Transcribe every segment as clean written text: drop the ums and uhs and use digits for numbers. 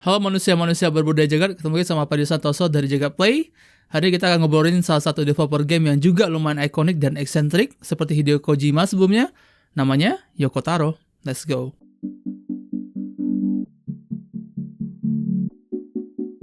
Halo manusia-manusia berbudaya jagat, ketemu lagi sama Padi Santoso dari Jagat Play. Hari ini kita akan ngobrolin salah satu developer game yang juga lumayan ikonik dan eksentrik seperti Hideo Kojima sebelumnya. Namanya Yoko Taro. Let's go.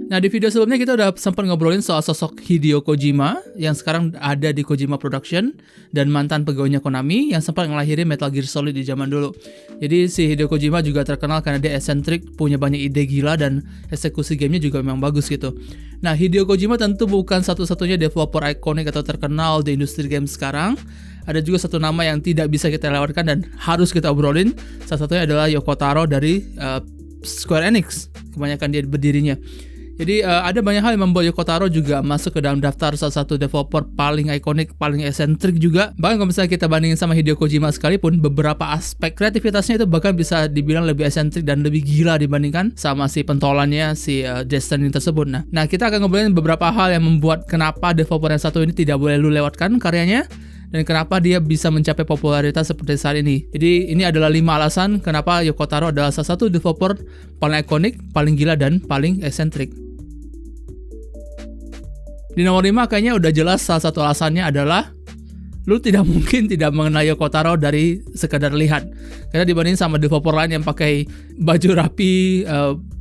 Nah, di video sebelumnya kita udah sempat ngobrolin soal sosok Hideo Kojima yang sekarang ada di Kojima Production dan mantan pegawainya Konami yang sempat ngelahirin Metal Gear Solid di zaman dulu. Jadi si Hideo Kojima juga terkenal karena dia eksentrik, punya banyak ide gila dan eksekusi gamenya juga memang bagus gitu. Nah, Hideo Kojima tentu bukan satu-satunya developer ikonik atau terkenal di industri game sekarang. Ada juga satu nama yang tidak bisa kita lewatkan dan harus kita obrolin. Salah satunya adalah Yoko Taro dari Square Enix. Kebanyakan dia berdirinya. Jadi ada banyak hal yang membuat Yoko Taro juga masuk ke dalam daftar salah satu developer paling ikonik, paling eksentrik juga. Bahkan kalau misalnya kita bandingin sama Hideo Kojima sekalipun, beberapa aspek kreativitasnya itu bahkan bisa dibilang lebih eksentrik dan lebih gila dibandingkan sama si pentolannya, si Death Stranding tersebut. Nah, kita akan ngobrolin beberapa hal yang membuat kenapa developer yang satu ini tidak boleh lu lewatkan karyanya, dan kenapa dia bisa mencapai popularitas seperti saat ini. Jadi ini adalah 5 alasan kenapa Yoko Taro adalah salah satu developer paling ikonik, paling gila, dan paling eksentrik. Di nomor 5 kayaknya udah jelas salah satu alasannya adalah lu tidak mungkin tidak mengenal Yoko Taro dari sekadar lihat. Karena dibanding sama developer lain yang pakai baju rapi,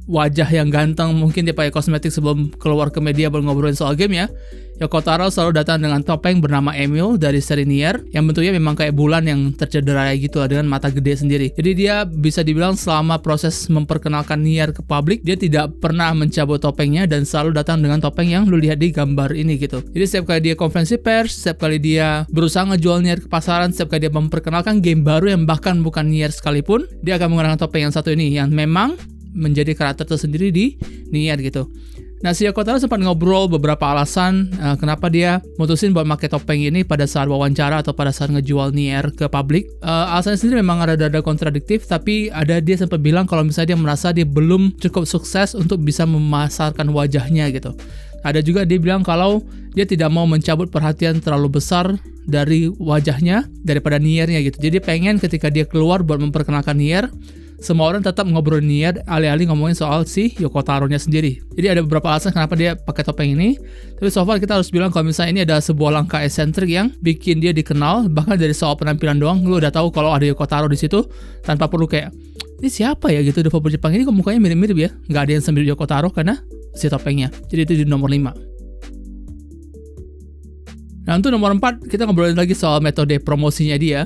wajah yang ganteng, mungkin dia pakai kosmetik sebelum keluar ke media baru ngobrolin soal game ya. Yoko Taro selalu datang dengan topeng bernama Emil dari seri Nier yang bentuknya memang kayak bulan yang tercederai gitu lah dengan mata gede sendiri. Jadi dia bisa dibilang selama proses memperkenalkan Nier ke publik dia tidak pernah mencabut topengnya dan selalu datang dengan topeng yang lu lihat di gambar ini gitu. Jadi setiap kali dia konferensi pers, setiap kali dia berusaha ngejual Nier ke pasaran, setiap kali dia memperkenalkan game baru yang bahkan bukan Nier sekalipun, dia akan menggunakan topeng yang satu ini yang memang menjadi karakter tersendiri di Nier gitu. Nah, si Yoko Taro sempat ngobrol beberapa alasan kenapa dia mutusin buat pakai topeng ini pada saat wawancara atau pada saat ngejual Nier ke publik. Alasannya sendiri memang rada-rada kontradiktif, tapi dia sempat bilang kalau misalnya dia merasa dia belum cukup sukses untuk bisa memasarkan wajahnya gitu. Ada juga dia bilang kalau dia tidak mau mencabut perhatian terlalu besar dari wajahnya daripada Nier-nya gitu. Jadi pengen ketika dia keluar buat memperkenalkan Nier, semua orang tetap ngobrol Nier, alih-alih ngomongin soal si Yoko Taro-nya sendiri. Jadi ada beberapa alasan kenapa dia pakai topeng ini. Tapi so far kita harus bilang kalau misalnya ini ada sebuah langkah eksentrik yang bikin dia dikenal. Bahkan dari soal penampilan doang, lu udah tahu kalau ada Yoko Taro di situ tanpa perlu kayak ini siapa ya gitu, developer Jepang ini kok mukanya mirip-mirip ya. Nggak ada yang sambil Yoko Taro karena si topengnya. Jadi itu di nomor 5. Nah untuk nomor 4 kita ngobrolin lagi soal metode promosinya dia.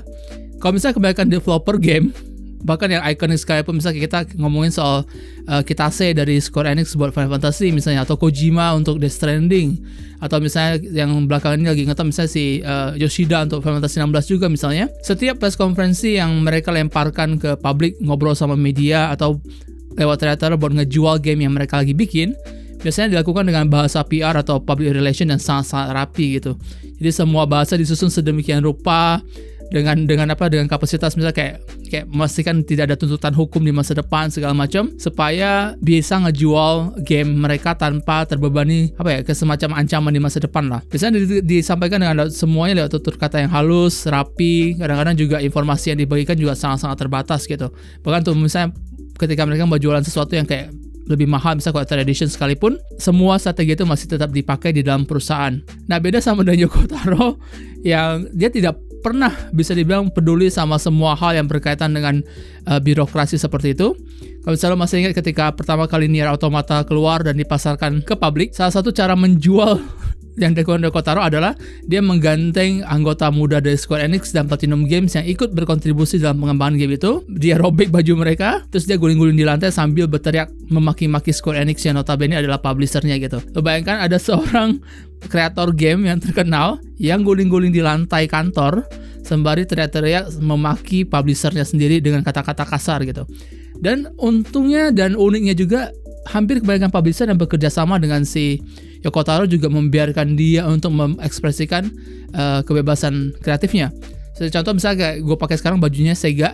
Kalau misalnya kebanyakan developer game, bahkan yang ikonik sekalipun, misalnya kita ngomongin soal Kitase dari Square Enix buat Final Fantasy misalnya, atau Kojima untuk Death Stranding, atau misalnya yang belakangan ini lagi ngetop misalnya si Yoshida untuk Final Fantasy 16 juga misalnya. Setiap press konferensi yang mereka lemparkan ke publik, ngobrol sama media atau lewat trailer buat ngejual game yang mereka lagi bikin, biasanya dilakukan dengan bahasa PR atau public relation yang sangat-sangat rapi gitu. Jadi semua bahasa disusun sedemikian rupa dengan kapasitas misalnya kayak memastikan tidak ada tuntutan hukum di masa depan segala macam supaya bisa ngejual game mereka tanpa terbebani semacam ancaman di masa depan lah. Biasanya disampaikan dengan semuanya lewat tutur kata yang halus, rapi. Kadang-kadang juga informasi yang dibagikan juga sangat-sangat terbatas gitu. Bahkan tuh misalnya ketika mereka mau jualan sesuatu yang kayak lebih mahal, misalnya kalau tradition sekalipun, semua strategi itu masih tetap dipakai di dalam perusahaan. Nah, beda sama dengan Yoko Taro yang dia tidak pernah bisa dibilang peduli sama semua hal yang berkaitan dengan birokrasi seperti itu. Kalau misalnya masih ingat ketika pertama kali Nier Automata keluar dan dipasarkan ke publik, salah satu cara menjual yang dilakukan Yoko Taro adalah dia menggandeng anggota muda dari Square Enix dan Platinum Games yang ikut berkontribusi dalam pengembangan game itu. Dia robek baju mereka, terus dia guling-guling di lantai sambil berteriak memaki-maki Square Enix yang notabene adalah publishernya gitu. Lo bayangkan ada seorang kreator game yang terkenal yang guling-guling di lantai kantor sembari teriak-teriak memaki publishernya sendiri dengan kata-kata kasar gitu. Dan untungnya dan uniknya juga hampir kebanyakan publisher yang bekerja sama dengan si Yoko Taro juga membiarkan dia untuk mengekspresikan kebebasan kreatifnya. Contoh misalnya kayak gue pakai sekarang bajunya Sega.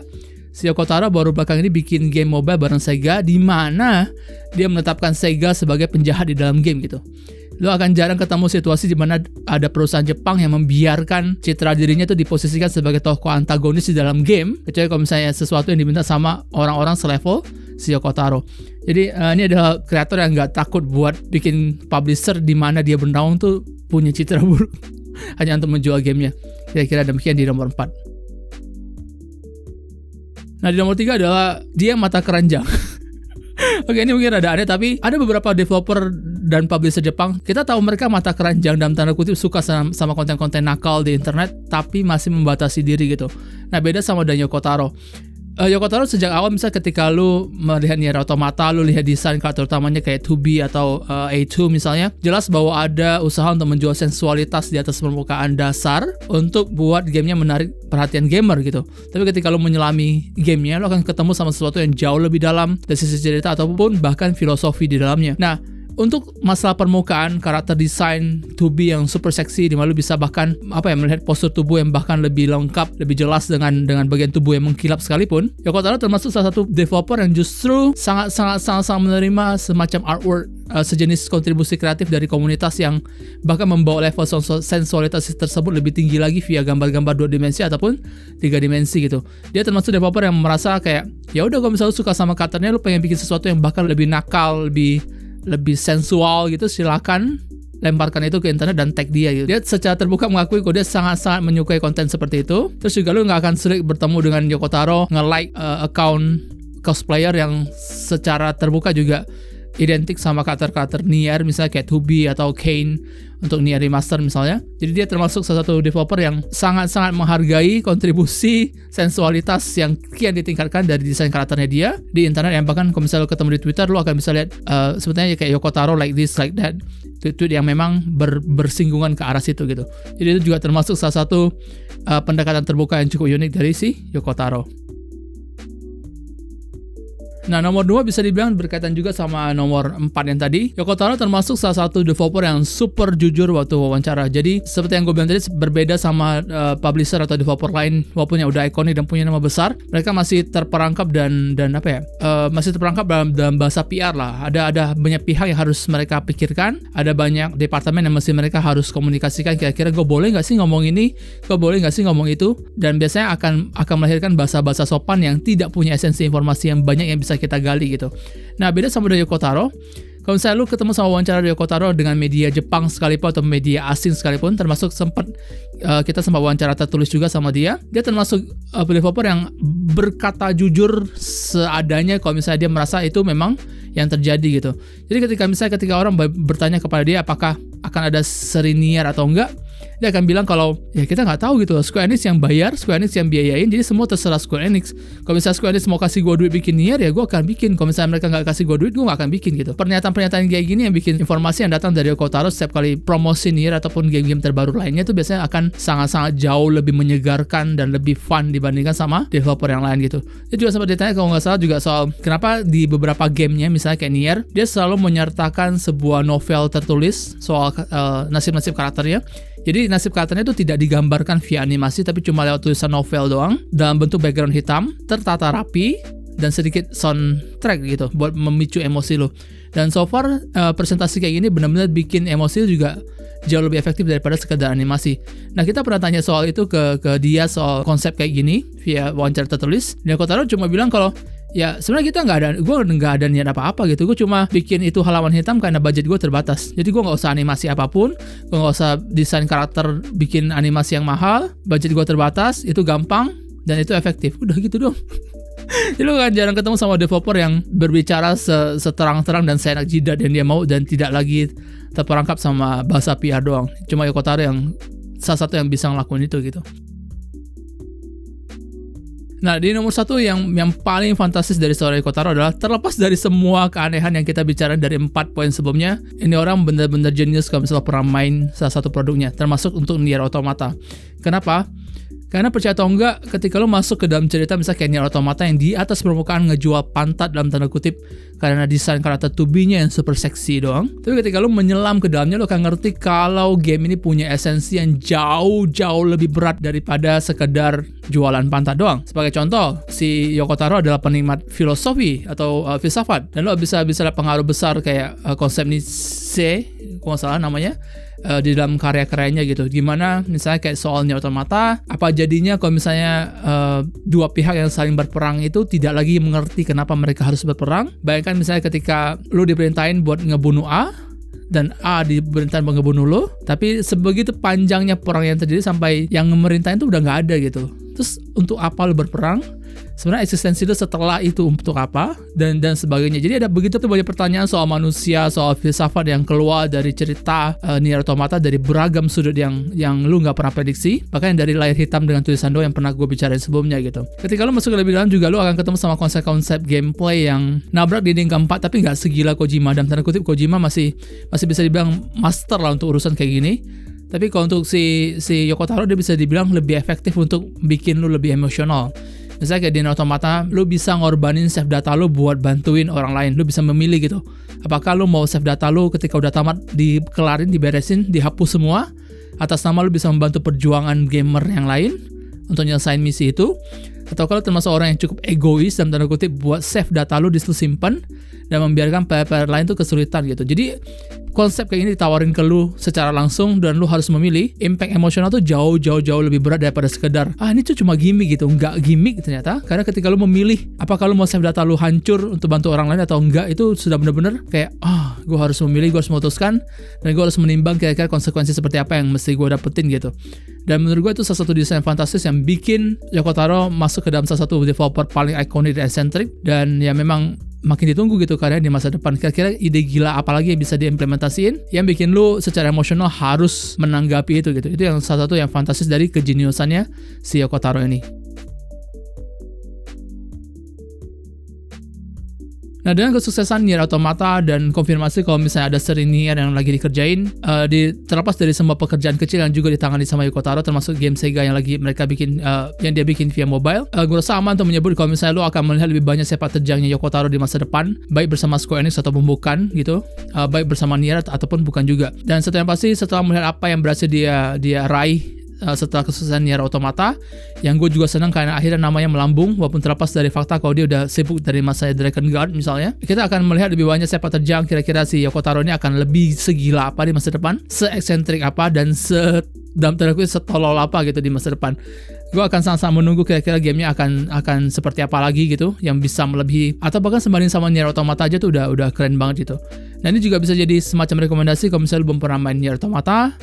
Si Yoko Taro baru belakang ini bikin game mobile bareng Sega di mana dia menetapkan Sega sebagai penjahat di dalam game gitu. Lo akan jarang ketemu situasi di mana ada perusahaan Jepang yang membiarkan citra dirinya itu diposisikan sebagai tokoh antagonis di dalam game, kecuali kalau misalnya sesuatu yang diminta sama orang-orang selevel si Yoko Taro. Jadi ini adalah kreator yang nggak takut buat bikin publisher di mana dia bernaung tuh punya citra buruk hanya untuk menjual gamenya. Kira-kira demikian di nomor 4. Nah di nomor 3 adalah dia mata keranjang. Oke, ini mungkin rada aneh, tapi ada beberapa developer dan publisher Jepang, kita tahu mereka mata keranjang dalam tanda kutip, suka sama konten-konten nakal di internet, tapi masih membatasi diri gitu. Nah beda sama dan Yoko Taro. Yoko Taro sejak awal misalnya ketika lu melihat Nier Automata, lu lihat desain karakter utamanya kayak 2B atau A2 misalnya, jelas bahwa ada usaha untuk menjual sensualitas di atas permukaan dasar untuk buat gamenya menarik perhatian gamer gitu. Tapi ketika lu menyelami gamenya, lu akan ketemu sama sesuatu yang jauh lebih dalam dari sisi cerita ataupun bahkan filosofi di dalamnya. Nah, untuk masalah permukaan, karakter desain 2B yang super seksi, di mana lu bisa bahkan melihat postur tubuh yang bahkan lebih lengkap, lebih jelas dengan bagian tubuh yang mengkilap sekalipun, Yoko Taro termasuk salah satu developer yang justru sangat menerima semacam artwork, sejenis kontribusi kreatif dari komunitas yang bahkan membawa level sensualitas tersebut lebih tinggi lagi via gambar-gambar 2 dimensi ataupun 3 dimensi gitu. Dia termasuk developer yang merasa kayak, ya udah kalau misalnya lu suka sama karakternya, lu pengen bikin sesuatu yang bahkan lebih nakal, lebih sensual gitu, silakan lemparkan itu ke internet dan tag dia gitu. Dia secara terbuka mengakui kalau dia sangat-sangat menyukai konten seperti itu. Terus juga lu gak akan sulit bertemu dengan Yoko Taro nge-like account cosplayer yang secara terbuka juga identik sama karakter-karakter Nier, misalnya kayak 2B atau Kane untuk Nier Remaster misalnya. Jadi dia termasuk salah satu developer yang sangat-sangat menghargai kontribusi sensualitas yang kian ditingkatkan dari desain karakternya dia di internet, yang bahkan kalau misalnya lo ketemu di Twitter, lo akan bisa lihat sebetulnya kayak Yoko Taro like this, like that, tweet yang memang bersinggungan ke arah situ gitu. Jadi itu juga termasuk salah satu pendekatan terbuka yang cukup unik dari si Yoko Taro. Nah, nomor 2 bisa dibilang berkaitan juga sama nomor 4 yang tadi. Yoko Taro termasuk salah satu developer yang super jujur waktu wawancara. Jadi, seperti yang gue bilang tadi, berbeda sama publisher atau developer lain, walaupun yang udah ikonik dan punya nama besar, mereka masih terperangkap dan masih terperangkap dalam bahasa PR lah. Ada banyak pihak yang harus mereka pikirkan, ada banyak departemen yang mesti mereka harus komunikasikan, kira-kira gue boleh nggak sih ngomong ini, gue boleh nggak sih ngomong itu, dan biasanya akan melahirkan bahasa-bahasa sopan yang tidak punya esensi informasi yang banyak yang bisa kita gali gitu. Nah, beda sama dari Yoko Taro. Kalau misalnya lu ketemu sama wawancara Yoko Taro dengan media Jepang sekalipun atau media asing sekalipun, termasuk kita sempat wawancara tertulis juga sama dia. Dia termasuk developer yang berkata jujur seadanya kalau misalnya dia merasa itu memang yang terjadi gitu. Jadi ketika orang bertanya kepada dia apakah akan ada seri Nier atau enggak, dia akan bilang kalau ya kita nggak tahu gitu, Square Enix yang bayar, Square Enix yang biayain, jadi semua terserah Square Enix. Kalau misalnya Square Enix mau kasih gue duit bikin Nier, ya gue akan bikin. Kalau misalnya mereka nggak kasih gue duit, gue nggak akan bikin gitu. Pernyataan kayak gini yang bikin informasi yang datang dari Yoko Taro setiap kali promosi Nier ataupun game-game terbaru lainnya itu biasanya akan sangat-sangat jauh lebih menyegarkan dan lebih fun dibandingkan sama developer yang lain gitu. Dia juga sempat ditanya kalau nggak salah juga soal kenapa di beberapa gamenya misalnya kayak Nier, dia selalu menyertakan sebuah novel tertulis soal nasib-nasib karakternya. Jadi nasib karakternya itu tidak digambarkan via animasi, tapi cuma lewat tulisan novel doang dalam bentuk background hitam, tertata rapi, dan sedikit soundtrack gitu buat memicu emosi lo. Dan so far presentasi kayak gini benar-benar bikin emosi lo juga jauh lebih efektif daripada sekedar animasi. Nah, kita pernah tanya soal itu ke dia soal konsep kayak gini via wawancara tertulis. Dan Yoko Taro cuma bilang kalau ya sebenarnya gue nggak ada niat apa-apa gitu. Gue cuma bikin itu halaman hitam karena budget gue terbatas. Jadi gue nggak usah animasi apapun, gue nggak usah desain karakter, bikin animasi yang mahal. Budget gue terbatas, itu gampang dan itu efektif. Udah gitu dong. Jadi lu kan jarang ketemu sama developer yang berbicara seterang-terang dan seenak jidat yang dia mau dan tidak lagi terperangkap sama bahasa PR doang. Cuma Yoko Taro yang salah satu yang bisa ngelakuin itu gitu. Nah, di nomor 1 yang paling fantastis dari seorang Yoko Taro adalah terlepas dari semua keanehan yang kita bicara dari 4 poin sebelumnya, ini orang benar-benar jenius kalau misalnya pernah main salah satu produknya, termasuk untuk Nier Automata. Kenapa? Karena percaya atau enggak, ketika lo masuk ke dalam cerita misalnya kayak Nier Automata yang di atas permukaan ngejual pantat dalam tanda kutip karena desain karakter 2B-nya yang super seksi doang, tapi ketika lo menyelam ke dalamnya, lo akan ngerti kalau game ini punya esensi yang jauh-jauh lebih berat daripada sekedar jualan pantat doang. Sebagai contoh, si Yoko Taro adalah penikmat filosofi atau filsafat, dan lo bisa lihat pengaruh besar kayak konsep Nietzsche kalau nggak salah namanya, di dalam karya-karyanya gitu. Gimana misalnya kayak soal Nier Automata, apa jadinya kalau misalnya dua pihak yang saling berperang itu tidak lagi mengerti kenapa mereka harus berperang. Bayangkan misalnya ketika lu diperintahin buat ngebunuh A, dan A diperintahin buat ngebunuh lo, tapi sebegitu panjangnya perang yang terjadi sampai yang ngemerintahin itu udah nggak ada gitu. Terus untuk apa lu berperang? Sebenarnya eksistensi itu setelah itu untuk apa, dan sebagainya. Jadi ada begitu banyak pertanyaan soal manusia, soal filsafat yang keluar dari cerita Nier Automata dari beragam sudut yang lu nggak pernah prediksi. Bahkan dari layar hitam dengan tulisan doang yang pernah gue bicarain sebelumnya gitu. Ketika lu masuk ke lebih dalam juga lu akan ketemu sama konsep-konsep gameplay yang nabrak dinding keempat, tapi nggak segila Kojima. Dan tanda kutip Kojima masih bisa dibilang master lah untuk urusan kayak gini. Tapi kalau untuk si Yoko Taro, dia bisa dibilang lebih efektif untuk bikin lu lebih emosional. Misalnya kayak di Nier Automata, lu bisa ngorbanin save data lu buat bantuin orang lain. Lu bisa memilih gitu. Apakah lu mau save data lu ketika udah tamat dikelarin, diberesin, dihapus semua, atas nama lu bisa membantu perjuangan gamer yang lain untuk nyelesain misi itu, atau kalau termasuk orang yang cukup egois dalam tanda kutip buat save data lu simpan dan membiarkan player lain tuh kesulitan gitu. Jadi konsep kayak ini ditawarin ke lu secara langsung dan lu harus memilih. Impact emosional tuh jauh lebih berat daripada sekedar ini tuh cuma gimmick gitu. Enggak gimmick ternyata, karena ketika lu memilih apakah lu mau save data lu hancur untuk bantu orang lain atau enggak, itu sudah benar-benar kayak gue harus memilih, gue harus memutuskan, dan gue harus menimbang kira-kira konsekuensi seperti apa yang mesti gue dapetin gitu. Dan menurut gue itu salah satu desain fantastis yang bikin Yoko Taro masuk ke dalam salah satu developer paling ikonik dan eccentric, dan ya memang makin ditunggu gitu karya di masa depan. Kira-kira ide gila apa lagi yang bisa diimplementasiin yang bikin lu secara emosional harus menanggapi itu gitu. Itu yang salah satu yang fantastis dari kejeniusannya si Yoko Taro ini. Nah, dengan kesuksesan Nier Automata dan konfirmasi kalau misalnya ada seri Nier yang lagi dikerjain, terlepas dari semua pekerjaan kecil yang juga ditangani sama Yoko Taro, termasuk game Sega yang lagi mereka bikin, yang dia bikin via mobile, gue rasa aman untuk menyebut kalau misalnya lo akan melihat lebih banyak sepak terjangnya Yoko Taro di masa depan, baik bersama Square Enix ataupun bukan gitu, baik bersama Nier ataupun bukan juga. Dan satu yang pasti, setelah melihat apa yang berhasil dia raih setelah kesuksesan Nier Automata, yang gue juga senang karena akhirnya namanya melambung walaupun terlepas dari fakta kalau dia udah sibuk dari masa Dragon Guard misalnya. Kita akan melihat lebih banyak sepak terjang kira-kira si Yoko Taro ini akan lebih segila apa di masa depan, se-eksentrik apa, dan dalam tanda kutip setolol apa gitu di masa depan. Gue akan sangat-sangat menunggu kira-kira gamenya akan seperti apa lagi gitu, yang bisa melebihi atau bahkan sebanding sama Nier Automata aja tuh udah keren banget gitu. Nah, ini juga bisa jadi semacam rekomendasi kalau misalnya lu belum pernah main Nier Automata.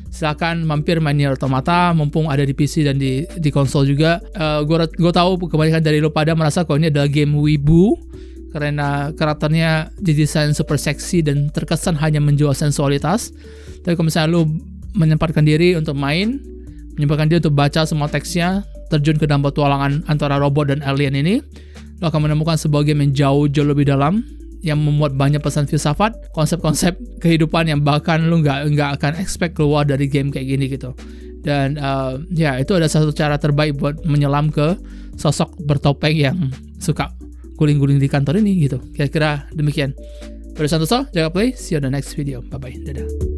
Silakan mampir main Nier Automata mumpung ada di PC dan di konsol juga. Gue tahu kebanyakan dari lo pada merasa kalau ini adalah game wibu karena karakternya didesain super seksi dan terkesan hanya menjual sensualitas. Tapi kalau misalnya lo menyempatkan diri untuk main, menyempatkan diri untuk baca semua teksnya, terjun ke dalam petualangan antara robot dan alien ini, lo akan menemukan sebuah game yang jauh lebih dalam, yang memuat banyak pesan filsafat, konsep-konsep kehidupan yang bahkan lu nggak akan expect keluar dari game kayak gini gitu. Dan itu ada satu cara terbaik buat menyelam ke sosok bertopeng yang suka guling-guling di kantor ini gitu. Kira-kira demikian. Pada Santoso, jaga play, see you on the next video. Bye bye, dadah.